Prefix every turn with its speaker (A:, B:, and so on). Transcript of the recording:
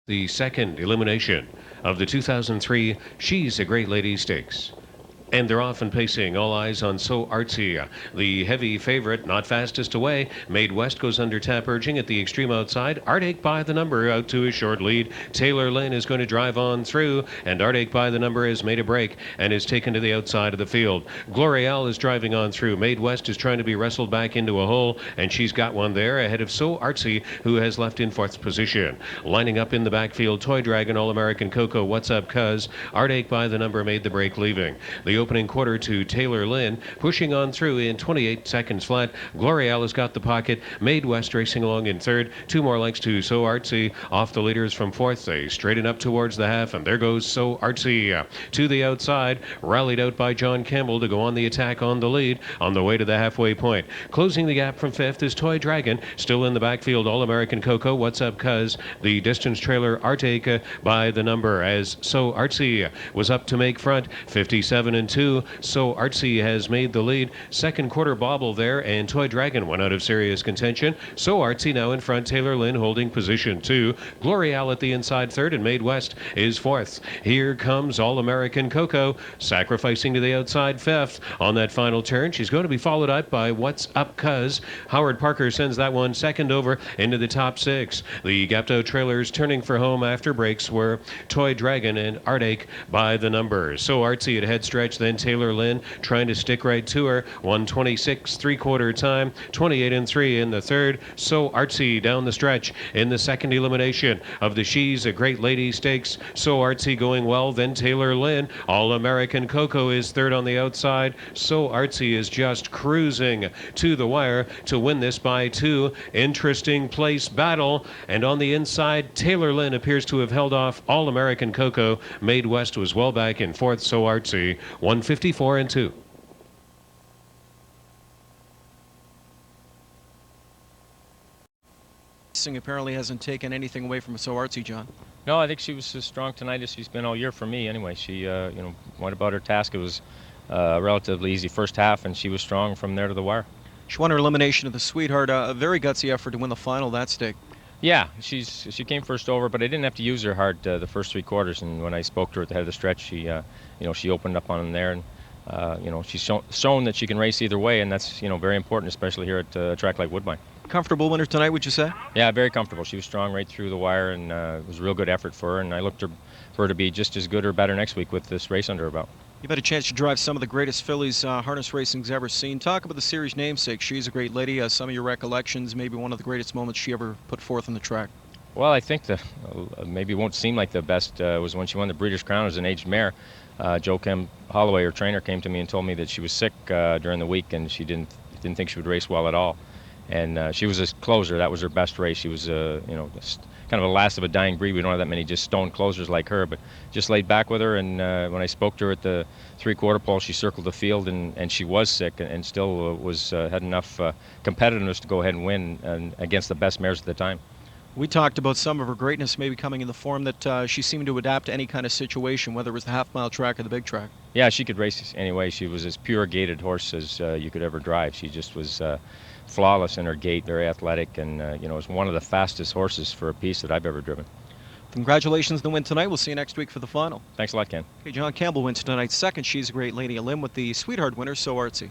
A: The second elimination of the 2003 She's a Great Lady Stakes. And they're off and pacing. All eyes on So ARTSI. The heavy favorite, not fastest away. Made West goes under tap urging at the extreme outside. Artache by the number out to a short lead. Taylor Lynn is going to drive on through, and Artache by the number has made a break and is taken to the outside of the field. Gloriale is driving on through. Made West is trying to be wrestled back into a hole, and she's got one there ahead of So ARTSI, who has left in fourth position. Lining up in the backfield, Toy Dragon, All-American Coco, What's Up Cuz. Artache by the number made the break leaving. The opening quarter to Taylor Lynn, pushing on through in 28 seconds flat. Gloriale has got the pocket. Made West racing along in third. 2 more lengths to So ARTSI. Off the leaders from fourth. They straighten up towards the half, and there goes So ARTSI to the outside. Rallied out by John Campbell to go on the attack on the lead on the way to the halfway point. Closing the gap from fifth is Toy Dragon. Still in the backfield, All-American Coco, What's Up Cuz. The distance trailer Artache by the number as So ARTSI was up to make front. 57-2. So ARTSI has made the lead. Second quarter bobble there, and Toy Dragon went out of serious contention. So ARTSI now in front. Taylor Lynn holding position 2. Gloriale at the inside third, and Made West is fourth. Here comes All-American Coco, sacrificing to the outside fifth. On that final turn, she's going to be followed up by What's Up Cuz. Howard Parker sends that one second over into the top 6. The Gapto trailers turning for home after breaks were Toy Dragon and Artache by the number. So ARTSI at head stretch, then Taylor Lynn trying to stick right to her. 1:26 3/4 time, 28-3 in the third. So ARTSI down the stretch in the second elimination of the She's a Great Lady Stakes. So ARTSI going well, then Taylor Lynn. All-American Coco is third on the outside. So ARTSI is just cruising to the wire to win this by 2. Interesting place battle, and on the inside, Taylor Lynn appears to have held off All-American Coco. Made West was well back in fourth. So ARTSI 154-2.
B: Apparently hasn't taken anything away from So ARTSI, John.
C: No, I think she was as strong tonight as she's been all year for me. Anyway, she went about her task. It was a relatively easy first half, and she was strong from there to the wire.
B: She won her elimination of the Sweetheart. A very gutsy effort to win the final that stake.
C: Yeah, she came first over, but I didn't have to use her hard the first 3 quarters. And when I spoke to her at the head of the stretch, she opened up on them there, and she's shown that she can race either way, and that's very important, especially here at a track like Woodbine.
B: Comfortable winner tonight, would you say?
C: Yeah, very comfortable. She was strong right through the wire, and it was a real good effort for her. And I looked for her to be just as good or better next week with this race under her belt.
B: You've had a chance to drive some of the greatest fillies harness racing's ever seen. Talk about the series namesake. She's a Great Lady. Some of your recollections, maybe one of the greatest moments she ever put forth on the track.
C: Well, I think maybe it won't seem like the best was when she won the Breeders' Crown as an aged mare. Joe Holloway, her trainer, came to me and told me that she was sick during the week, and she didn't think she would race well at all. And she was a closer. That was her best race. She was, just kind of a last of a dying breed. We don't have that many just stone closers like her, but just laid back with her. And when I spoke to her at the 3/4 pole, she circled the field, and she was sick, and still had enough competitiveness to go ahead and win against the best mares at the time.
B: We talked about some of her greatness maybe coming in the form that she seemed to adapt to any kind of situation, whether it was the half-mile track or the big track.
C: Yeah, she could race anyway. She was as pure gaited horse as you could ever drive. She just was flawless in her gait, very athletic, and was one of the fastest horses for a piece that I've ever driven.
B: Congratulations on the win tonight. We'll see you next week for the final.
C: Thanks a lot, Ken.
B: Okay, John Campbell wins tonight's second She's a Great Lady. A limb with the Sweetheart winner, So ARTSI.